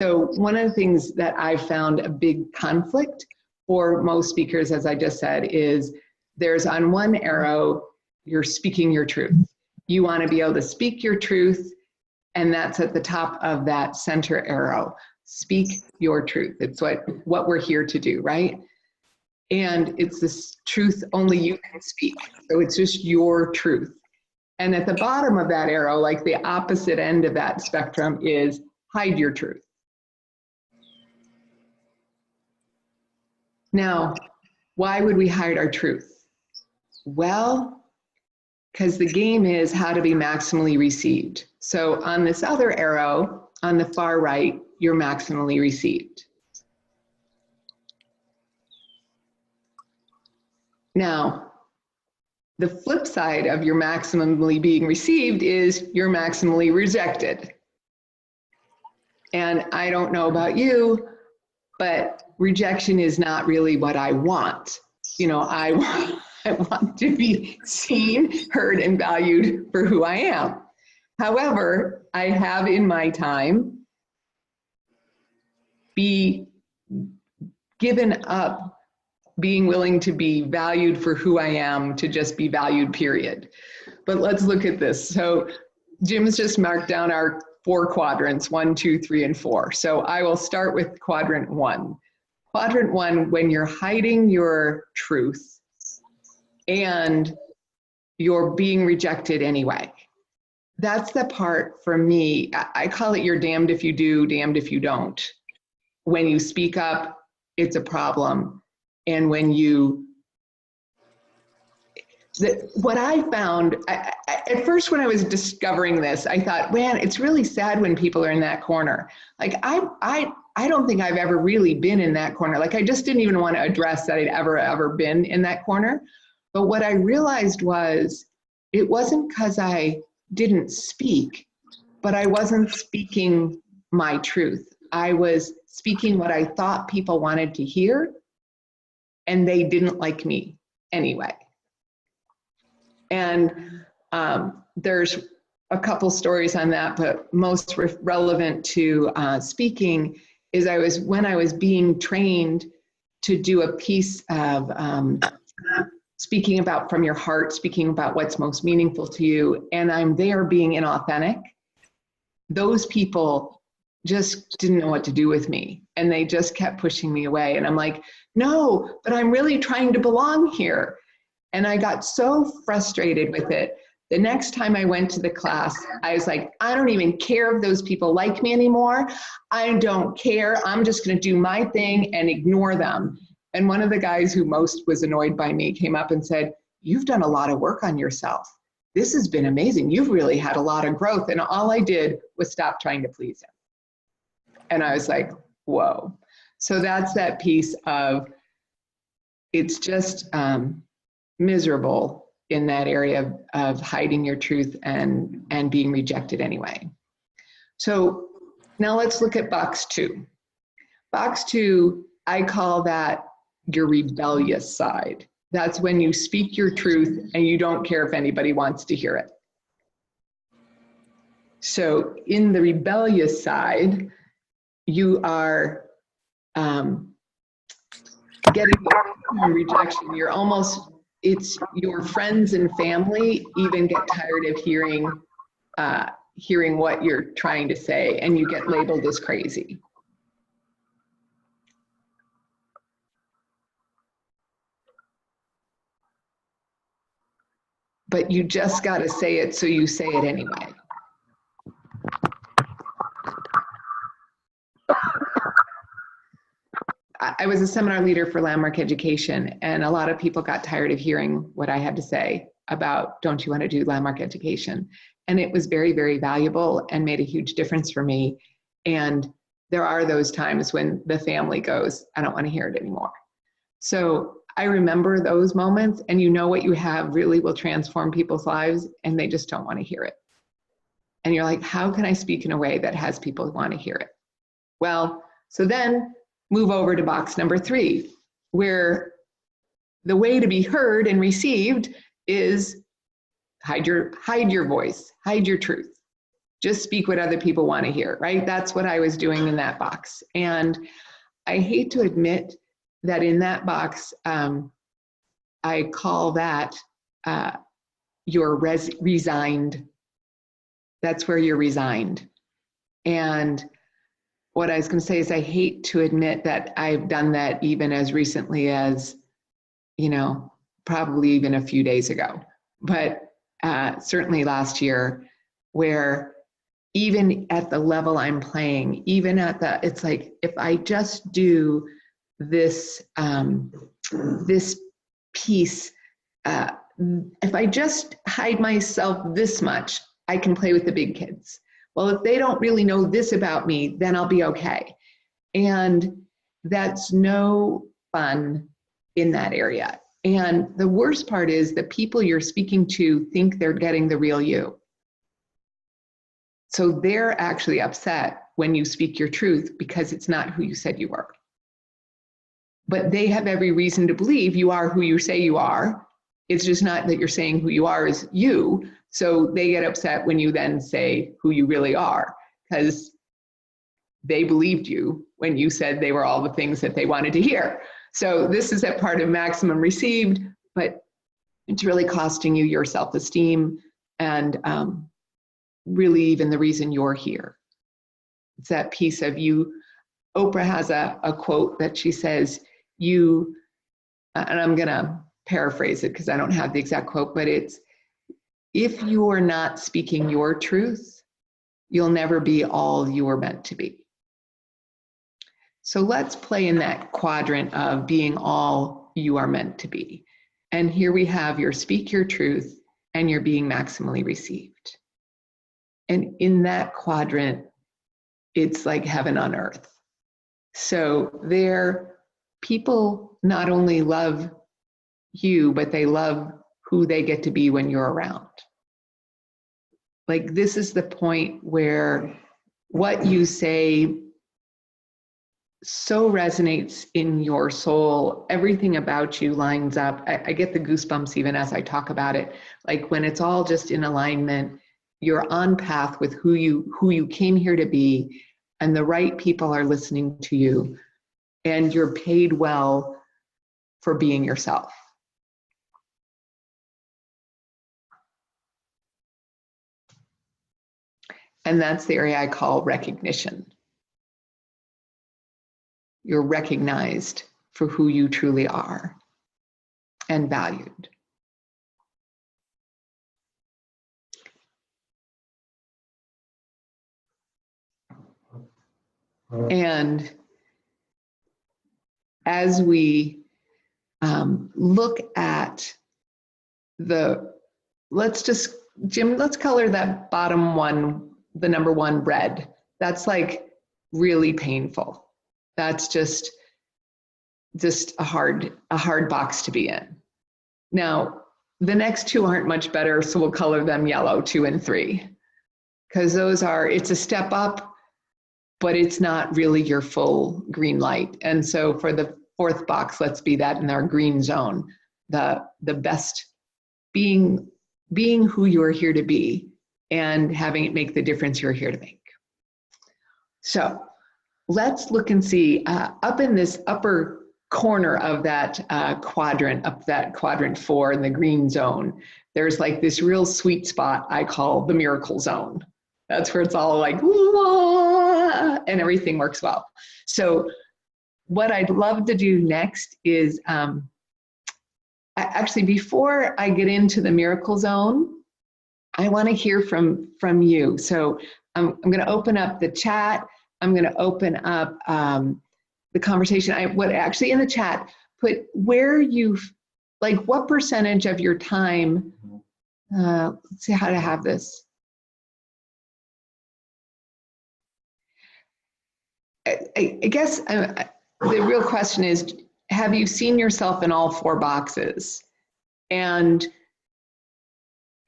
So one of the things that I've found a big conflict for most speakers, as I just said, is there's on one arrow, you're speaking your truth. You want to be able to speak your truth, and that's at the top of that center arrow. Speak your truth. It's what we're here to do, right? And it's this truth only you can speak. So it's just your truth. And at the bottom of that arrow, like the opposite end of that spectrum, is hide your truth. Now, why would we hide our truth? Well, because the game is how to be maximally received. So on this other arrow, on the far right, you're maximally received. Now, the flip side of your maximally being received is you're maximally rejected. And I don't know about you, but rejection is not really what I want. You know, I want to be seen, heard, and valued for who I am. However, I have in my time given up being willing to be valued for who I am to just be valued, period. But let's look at this. So Jim's just marked down our 4 quadrants, 1, 2, 3, and 4. So I will start with quadrant 1. Quadrant 1, when you're hiding your truth and you're being rejected anyway. That's the part for me, I call it you're damned if you do, damned if you don't. When you speak up, it's a problem. And when what I found, at first when I was discovering this, I thought, man, it's really sad when people are in that corner. Like I don't think I've ever really been in that corner. Like I just didn't even want to address that I'd ever been in that corner. But what I realized was it wasn't because I didn't speak, but I wasn't speaking my truth. I was speaking what I thought people wanted to hear, and they didn't like me anyway. And there's a couple stories on that, but most relevant to speaking is when I was being trained to do a piece of speaking about from your heart, speaking about what's most meaningful to you, and I'm there being inauthentic. Those people just didn't know what to do with me, and they just kept pushing me away. And I'm like, no, but I'm really trying to belong here. And I got so frustrated with it. The next time I went to the class, I was like, I don't even care if those people like me anymore. I don't care. I'm just going to do my thing and ignore them. And one of the guys who most was annoyed by me came up and said, you've done a lot of work on yourself. This has been amazing. You've really had a lot of growth. And all I did was stop trying to please him. And I was like, whoa. So that's that piece of, it's just miserable in that area of hiding your truth and being rejected anyway. So now let's look at box 2. Box 2, I call that your rebellious side. That's when you speak your truth and you don't care if anybody wants to hear it. So in the rebellious side, you are getting rejection. You're almost, it's your friends and family even get tired of hearing what you're trying to say, and you get labeled as crazy. But you just got to say it, so you say it anyway. I was a seminar leader for landmark education, and a lot of people got tired of hearing what I had to say about, don't you want to do landmark education? And it was very, very valuable and made a huge difference for me. And there are those times when the family goes, I don't want to hear it anymore. So I remember those moments, and you know what you have really will transform people's lives, and they just don't want to hear it. And you're like, how can I speak in a way that has people want to hear it? Well, so then move over to box number 3, where the way to be heard and received is hide your voice, hide your truth. just speak what other people want to hear, right? That's what I was doing in that box. And I hate to admit that in that box, I call that you're resigned. That's where you're resigned. And what I was going to say is I hate to admit that I've done that even as recently as, you know, probably even a few days ago, but certainly last year, where even at the level I'm playing, even at the, it's like, if I just do this, this piece, if I just hide myself this much, I can play with the big kids. Well, if they don't really know this about me, then I'll be okay. And that's no fun in that area. And the worst part is the people you're speaking to think they're getting the real you. So they're actually upset when you speak your truth because it's not who you said you were. But they have every reason to believe you are who you say you are. It's just not that you're saying who you are is you. So they get upset when you then say who you really are, because they believed you when you said they were all the things that they wanted to hear. So this is that part of maximum received, but it's really costing you your self-esteem and really even the reason you're here. It's that piece of you. Oprah has a quote that she says, you, and I'm gonna paraphrase it because I don't have the exact quote, but it's, if you are not speaking your truth, you'll never be all you were meant to be. So let's play in that quadrant of being all you are meant to be. And here we have your speak your truth and you're being maximally received. And in that quadrant, it's like heaven on earth. So there, people not only love you, but they love who they get to be when you're around. Like, this is the point where what you say so resonates in your soul. Everything about you lines up. I get the goosebumps even as I talk about it. Like, when it's all just in alignment, you're on path with who you came here to be, and the right people are listening to you, and you're paid well for being yourself. And that's the area I call recognition. You're recognized for who you truly are and valued. And as we look at Jim, let's color that bottom one, the number one, red. That's like really painful. That's just a hard box to be in. Now, the next two aren't much better, so we'll color them yellow, 2 and 3, because it's a step up, but it's not really your full green light. And so for the fourth box, let's be that in our green zone, the best, being who you're here to be and having it make the difference you're here to make. So let's look and see, up in this upper corner of that quadrant, up that quadrant 4 in the green zone, there's like this real sweet spot I call the miracle zone. That's where it's all like, whoa, and everything works well. So what I'd love to do next is, actually, before I get into the miracle zone, I want to hear from you. So I'm going to open up the chat. I'm going to open up the conversation. Actually in the chat, put where what percentage of your time, let's see how to have this. I guess the real question is, have you seen yourself in all 4 boxes? And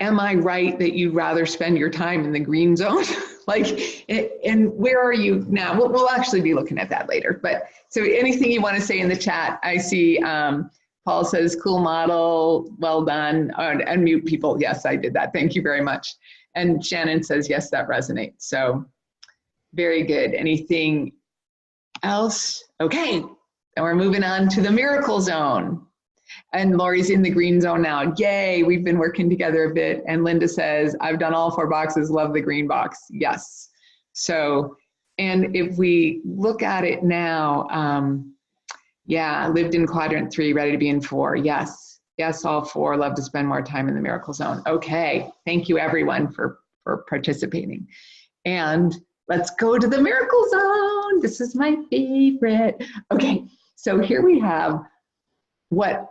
am I right that you'd rather spend your time in the green zone? And where are you now? We'll actually be looking at that later. But so anything you want to say in the chat? I see Paul says, cool model, well done. Unmute people. Yes, I did that. Thank you very much. And Shannon says, yes, that resonates. So very good. Anything else? Okay, then we're moving on to the miracle zone. And Lori's in the green zone now. Yay, we've been working together a bit. And Linda says, I've done all 4 boxes, love the green box. Yes. So, and if we look at it now, yeah, lived in quadrant 3, ready to be in 4. Yes. Yes, all 4. Love to spend more time in the miracle zone. Okay. Thank you everyone for participating. And let's go to the miracle zone. This is my favorite. Okay. So here we have what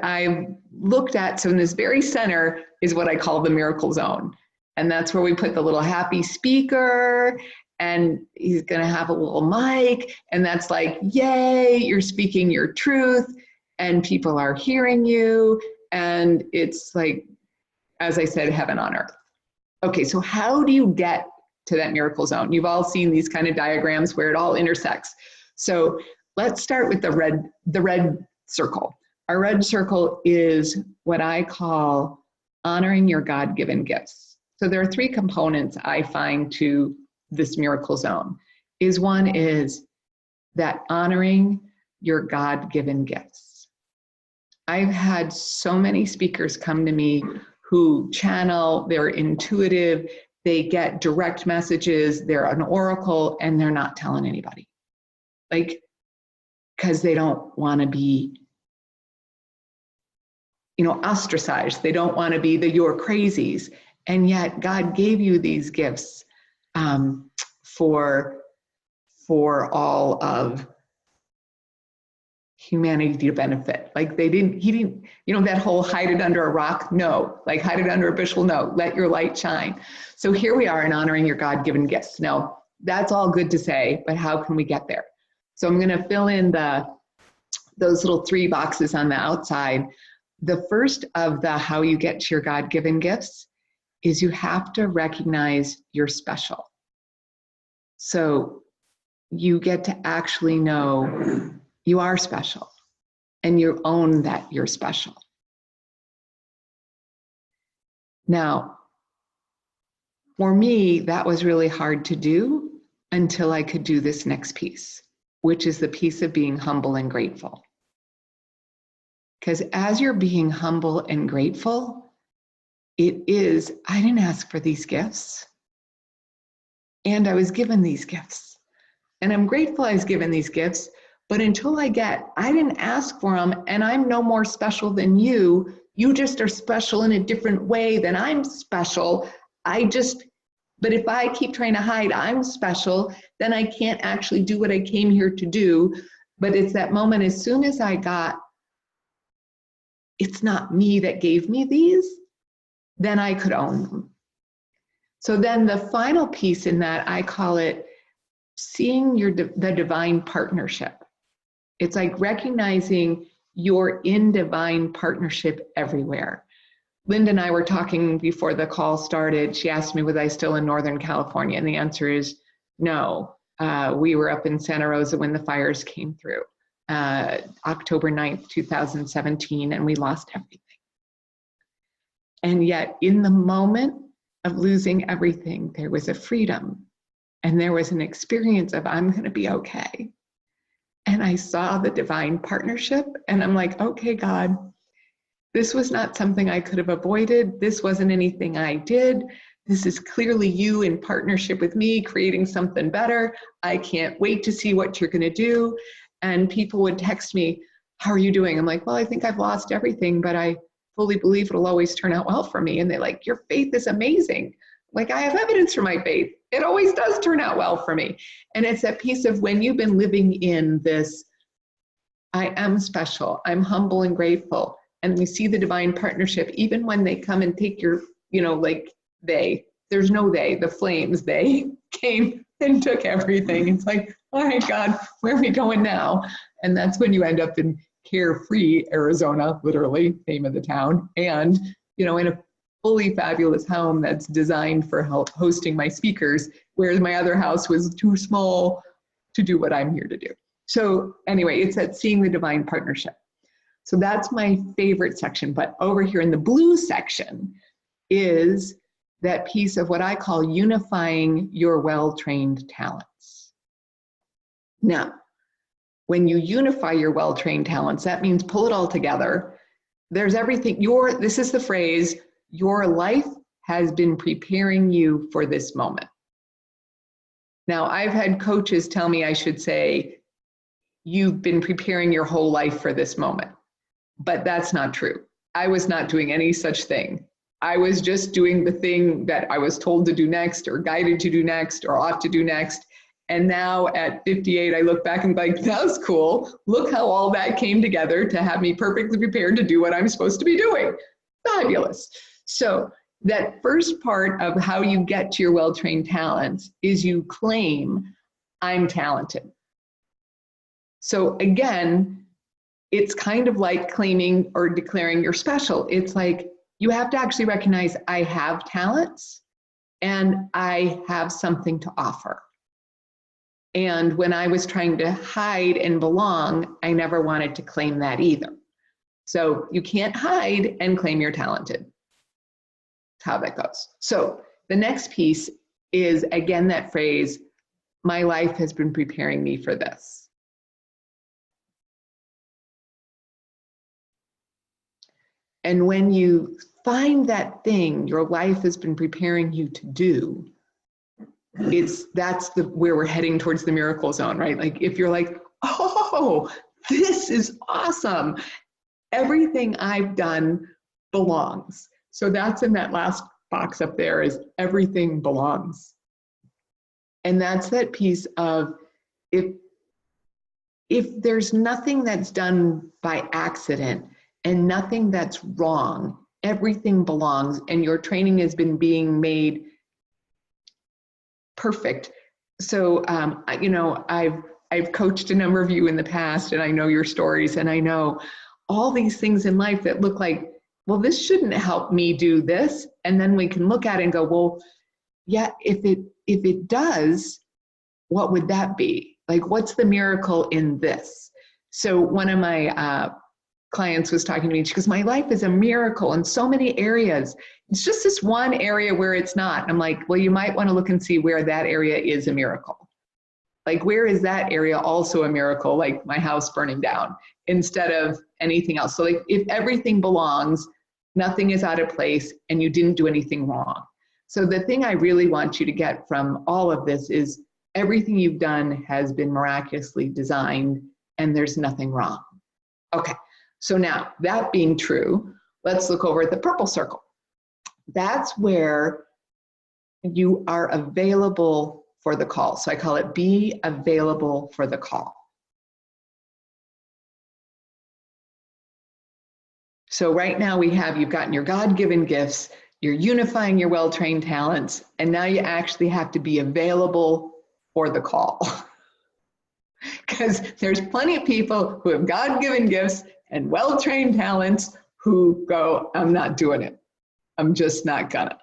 I've looked at. So in this very center is what I call the miracle zone. And that's where we put the little happy speaker, and he's going to have a little mic. And that's like, yay, you're speaking your truth and people are hearing you. And it's like, as I said, heaven on earth. Okay, so how do you get to that miracle zone? You've all seen these kind of diagrams where it all intersects. So let's start with the red circle. Our red circle is what I call honoring your God-given gifts. So there are 3 components I find to this miracle zone. One is that honoring your God-given gifts. I've had so many speakers come to me who channel, they're intuitive, they get direct messages, they're an oracle, and they're not telling anybody. Like, because they don't want to be, ostracized. They don't want to be the you're crazies. And yet God gave you these gifts for all of humanity to benefit. Like he didn't, that whole hide it under a rock, no. Like hide it under a bushel, no. Let your light shine. So here we are in honoring your God-given gifts. Now, that's all good to say, but how can we get there? So I'm going to fill in those little 3 boxes on the outside. The first of the how you get to your God-given gifts is you have to recognize you're special. So you get to actually know you are special and you own that you're special. Now, for me, that was really hard to do until I could do this next piece, which is the piece of being humble and grateful. Because as you're being humble and grateful, I didn't ask for these gifts. And I was given these gifts. And I'm grateful I was given these gifts, but until I didn't ask for them, and I'm no more special than you. You just are special in a different way than I'm special. But if I keep trying to hide I'm special, then I can't actually do what I came here to do. But it's that moment, as soon as I got, it's not me that gave me these, then I could own them. So then the final piece in that, I call it seeing the divine partnership. It's like recognizing you're in divine partnership everywhere. Linda and I were talking before the call started. She asked me, was I still in Northern California? And the answer is no. We were up in Santa Rosa when the fires came through, October 9th, 2017, and we lost everything. And yet in the moment of losing everything, there was a freedom and there was an experience of I'm going to be okay. And I saw the divine partnership and I'm like, okay, God, this was not something I could have avoided. This wasn't anything I did. This is clearly you in partnership with me, creating something better. I can't wait to see what you're going to do. And people would text me, how are you doing? I'm like, well, I think I've lost everything, but I fully believe it'll always turn out well for me. And they're like, your faith is amazing. Like, I have evidence for my faith. It always does turn out well for me. And it's that piece of when you've been living in this, I am special, I'm humble and grateful. And we see the divine partnership, even when they come and take your, there's no they, the flames, they came and took everything. It's like, all right, God, where are we going now? And that's when you end up in Carefree, Arizona, literally, name of the town, and, in a fully fabulous home that's designed for hosting my speakers, whereas my other house was too small to do what I'm here to do. So anyway, it's that seeing the divine partnership. So that's my favorite section. But over here in the blue section is that piece of what I call unifying your well-trained talents. Now, when you unify your well-trained talents, that means pull it all together. There's everything, this is the phrase, your life has been preparing you for this moment. Now, I've had coaches tell me I should say, you've been preparing your whole life for this moment. But that's not true. I was not doing any such thing. I was just doing the thing that I was told to do next, or guided to do next, or ought to do next. And now at 58, I look back and be like, that was cool. Look how all that came together to have me perfectly prepared to do what I'm supposed to be doing. Fabulous. So that first part of how you get to your well-trained talents is you claim, I'm talented. So again, it's kind of like claiming or declaring you're special. It's like you have to actually recognize I have talents and I have something to offer. And when I was trying to hide and belong, I never wanted to claim that either. So you can't hide and claim you're talented. That's how that goes. So the next piece is, again, that phrase, my life has been preparing me for this. And when you find that thing your life has been preparing you to do, that's where we're heading towards the miracle zone, right? Like if you're like, oh, this is awesome. Everything I've done belongs. So that's in that last box up there, is everything belongs. And that's that piece of if there's nothing that's done by accident and nothing that's wrong, everything belongs, and your training has been being made perfect. So, I've coached a number of you in the past, and I know your stories, and I know all these things in life that look like, well, this shouldn't help me do this. And then we can look at it and go, well, yeah, if it does, what would that be? Like, what's the miracle in this? So one of my clients was talking to me, she goes, my life is a miracle in so many areas. It's just this one area where it's not. And I'm like, well, you might want to look and see where that area is a miracle. Like, where is that area also a miracle, like my house burning down, instead of anything else? So like, if everything belongs, nothing is out of place, and you didn't do anything wrong. So the thing I really want you to get from all of this is everything you've done has been miraculously designed, and there's nothing wrong. Okay, so now that being true, let's look over at the purple circle. That's where you are available for the call. So I call it be available for the call. So right now you've gotten your God-given gifts, you're unifying your well-trained talents, and now you actually have to be available for the call. Because there's plenty of people who have God-given gifts and well-trained talents who go, I'm not doing it. I'm just not gonna.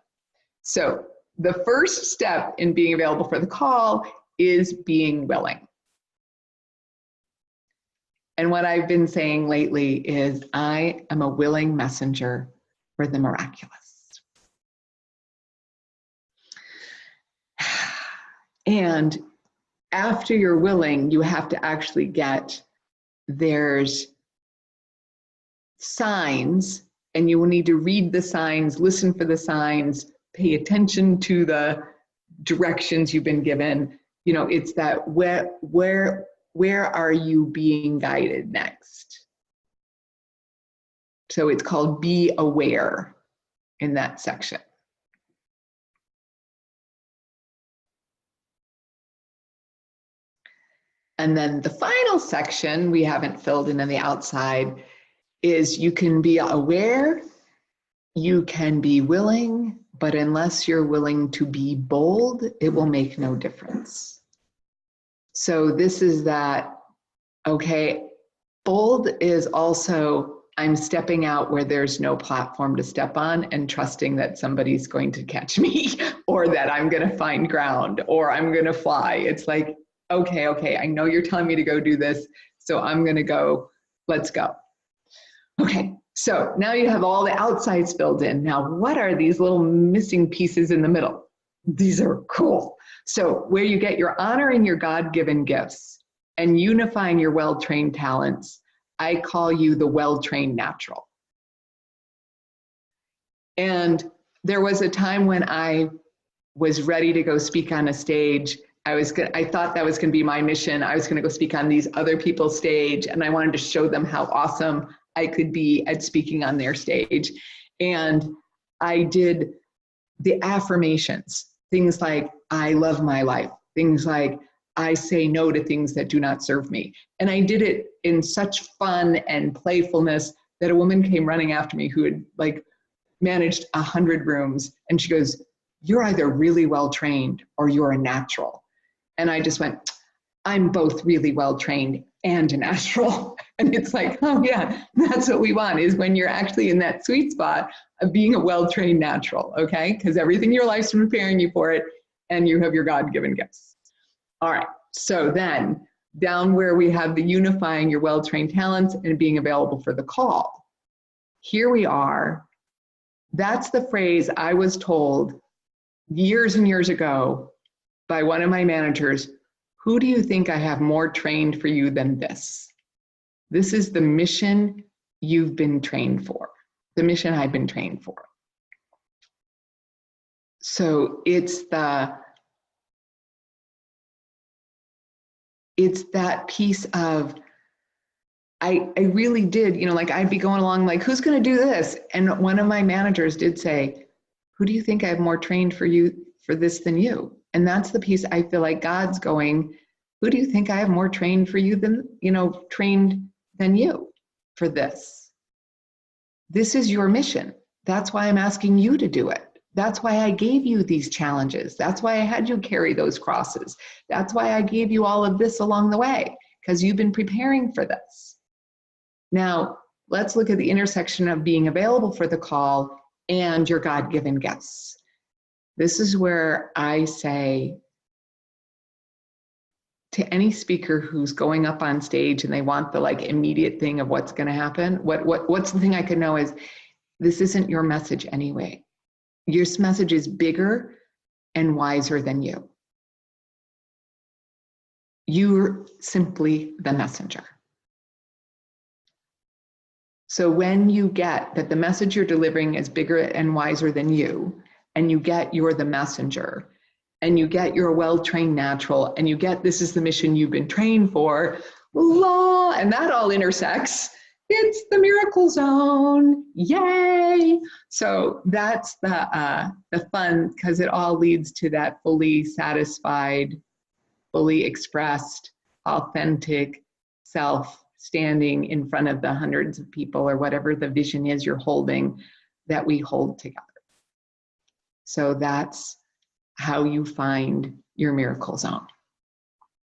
So the first step in being available for the call is being willing. And what I've been saying lately is I am a willing messenger for the miraculous. And after you're willing, you have to actually there's signs, and you will need to read the signs, listen for the signs, pay attention to the directions you've been given. You know, it's that where are you being guided next? So it's called be aware in that section. And then the final section we haven't filled in on the outside is you can be aware, you can be willing, but unless you're willing to be bold, it will make no difference. So this is that, okay, bold is also, I'm stepping out where there's no platform to step on and trusting that somebody's going to catch me, or that I'm gonna find ground, or I'm gonna fly. It's like, okay, I know you're telling me to go do this, so I'm gonna go, let's go. Okay, So now you have all the outsides filled in. Now, what are these little missing pieces in the middle? These are cool. So where you get your honoring your God-given gifts and unifying your well-trained talents, I call you the well-trained natural. And there was a time when I was ready to go speak on a stage. I thought that was going to be my mission. I was going to go speak on these other people's stage, and I wanted to show them how awesome I could be at speaking on their stage. And I did the affirmations, things like, I love my life, things like, I say no to things that do not serve me. And I did it in such fun and playfulness that a woman came running after me who had like managed 100 rooms. And she goes, you're either really well trained or you're a natural. And I just went, I'm both really well trained and a natural. And it's like, oh yeah, that's what we want, is when you're actually in that sweet spot of being a well-trained natural, okay? Because everything in your life's preparing you for it, and you have your God-given gifts. All right, so then down where we have the unifying your well-trained talents and being available for the call. Here we are. That's the phrase I was told years and years ago by one of my managers. Who do you think I have more trained for you than this? This is the mission you've been trained for, the mission I've been trained for. So it's that piece of, I really did, you know, like I'd be going along like, who's going to do this? And one of my managers did say, who do you think I have more trained for you for this than you? And that's the piece I feel like God's going, who do you think I have more trained for you than, you know, trained than you for this? This is your mission. That's why I'm asking you to do it. That's why I gave you these challenges. That's why I had you carry those crosses. That's why I gave you all of this along the way, because you've been preparing for this. Now, let's look at the intersection of being available for the call and your God-given gifts. This is where I say to any speaker who's going up on stage and they want the like immediate thing of what's going to happen, what's the thing I could know is, this isn't your message anyway. Your message is bigger and wiser than you. You're simply the messenger. So when you get that the message you're delivering is bigger and wiser than you, and you get you're the messenger, and you get you're a well-trained natural, and you get this is the mission you've been trained for, la, and that all intersects, it's the miracle zone, yay! So that's the fun, because it all leads to that fully satisfied, fully expressed, authentic self standing in front of the hundreds of people or whatever the vision is you're holding that we hold together. So that's how you find your miracle zone.